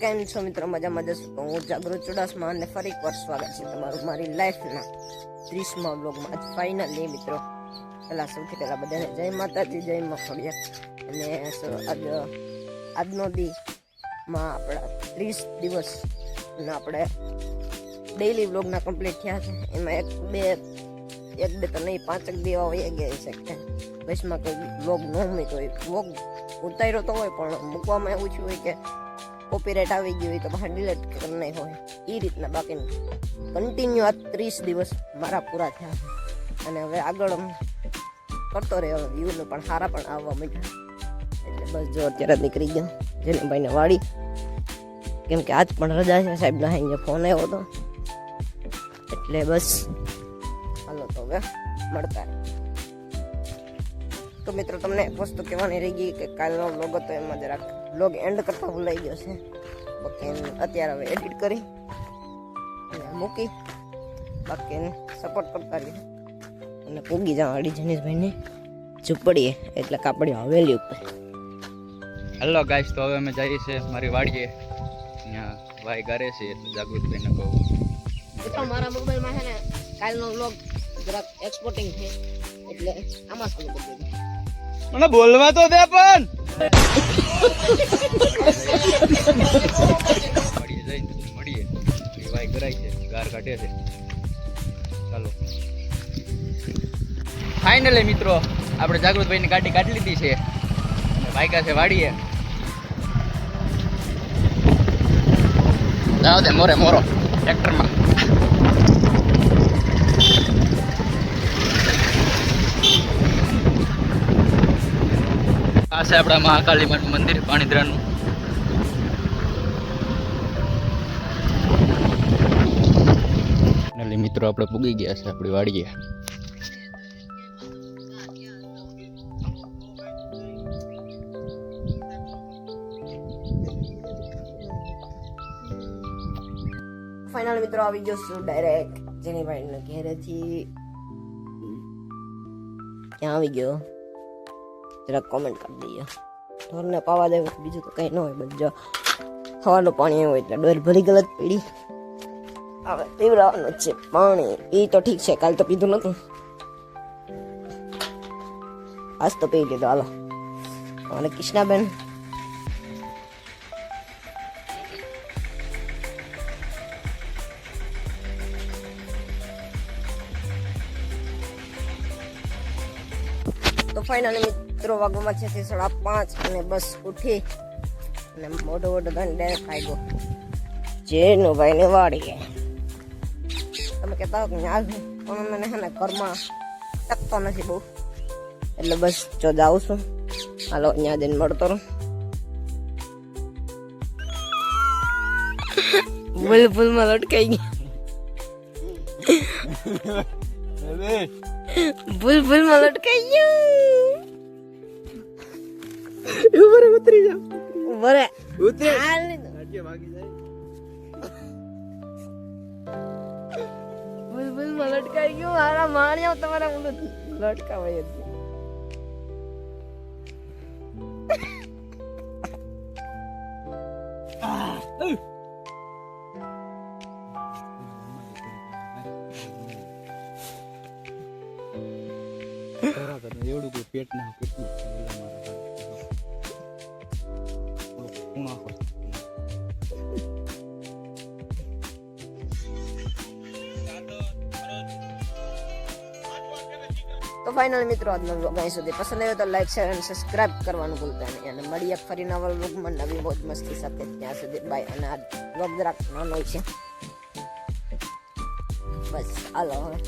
કેમ છો મિત્રો? મજામાં જશો તો હું જાગૃત ચુડાસમા અને ફરી એકવાર સ્વાગત છે તમારું મારી લાઈફના 30મા બ્લોગમાં. આજ ફાઇનલી મિત્રો સૌથી પહેલા બધાને જય માતાજી, જય મખોડિયા. અને આજનો દીમાં આપણા 30 દિવસ અને આપણે ડેઈલી બ્લોગના કમ્પ્લીટ થયા છે. એમાં એક બે તો નહીં 5 દેવા વહી ગયા છે. બસમાં કોઈ બ્લોગ ન મૂક્યો હોય, બ્લોગ ઉતાર્યો તો હોય પણ મૂકવામાં એવું થયું હોય કે કોપીરાઇટ આવી ગયું હોય તો બહાર ડિલીટ કરી નહીં હોય એ રીતના. બાકી કન્ટિન્યુ આ 30 દિવસ મારા પૂરા થયા છે અને હવે આગળ કરતો રહ્યો. વ્યૂને પણ સારા પણ આવવા માંડ્યા. એટલે બસ જો અત્યારે નીકળી ગયો જેને ભાઈને વાડી, કેમ કે આજ પણ રજા છે. સાહેબના હાઈ ફોન આવ્યો હતો એટલે બસ હાલો તો હવે મળતા. તો મિત્રો તમને એક વસ્તુ કહેવાની રહી ગઈ કે કાલનો બ્લોગ હતો એમાં જરાક બ્લોગ એન્ડ કરતા ભૂલાઈ ગયો છે. બાકી અત્યારે હવે એડિટ કરી અને મૂકી, બાકી એને સપોર્ટ કરતા રહીએ અને પૂગી જાઉં અડી જનીશભાઈની ઝૂંપડીએ એટલે કાપડી હવેલી ઉપર. હેલો ગાઈસ, તો હવે અમે જઈએ છીએ મારી વાડીએ. અહીંયા ભાઈ ઘરે છે એટલે જાગૃતભાઈને કહું મિત્રો મારા મોબાઈલમાં છે ને કાલનો બ્લોગ જરાક એક્સપોર્ટિંગ છે એટલે આમાં ચાલુ કરી દીધું. મને બોલવા તો દે પણ. વાડીએ જઈને મળીએ. એ ભાઈ કરાય છે, ગાર કાઢે છે. ચાલો ફાઇનલી મિત્રો આપણે જાગૃતભાઈની ગાડી કાઢી લીધી છે અને ભાઈકા છે વાડીએ. જાવ દે મોરો ટ્રેક્ટરમાં. આ છે આપણા મહાકાળી માનું મંદિર પાણીધરાનું. મિત્રો આપણે પૂગી ગયા છે આપણી વાડીએ. ફાઇનલ મિત્રો આવી ગયો છું ડાયરેક્ટ જેનીભાઈના ઘેરેથી. ક્યાં આવી ગયો જરાક કોમેન્ટ કરી દઈએ. ઢોરને પાવા દેવું બીજું તો કંઈ ન હોય. બસ જો સવારનું પાણી હોય એટલે ડોર ભરી ગલત પીડી હવે પીવડાવવાનું છે પાણી. એ તો ઠીક છે, કાલ તો પીધું નતું, આજ તો પી લીધું. હાલો અને કૃષ્ણાબેન તો ફાઇનલી મિત્રો વાગવામાં છે 5:30 અને બસ ઉઠી અને મોઢો ધન ડાયરેક્ટ ખાઈ ગયો જેનો ભાઈને વાડીએ. તમે કહેતા હો કે આજ પણ મને છે ને ઘરમાં ટકતો નથી બહુ એટલે બસ જો જાઉં છું. હાલો અહીંયા જઈને મળતો રહું. ભૂલમાં લટકાઈ ગઈ, ભૂલમાં લટકાઈ ગયું. ઉપર ઉતરી જાવ, બરે ઉતરી હાલ ને ભાગી જાય. ભૂલમાં લટકાઈ ગયું. મારા માણ્યા તમારા મને લટકાવાય જ. એવડું કોઈ પેટ ના કેટલું તો ફાઇનલ મિત્રો આજનો વ્લોગ અહીં સુધી પસંદ આવ્યો તો લાઈક, શેર અને સબસ્ક્રાઇબ કરવાનું ભૂલતા નહીં. અને મળીએ ફરી નવા વ્લોગમાં નવી મોજ મસ્તી સાથે. ત્યાં સુધી બાય. અને આ વ્લોગ જરાક નાનો છે બસ હાલો હવે.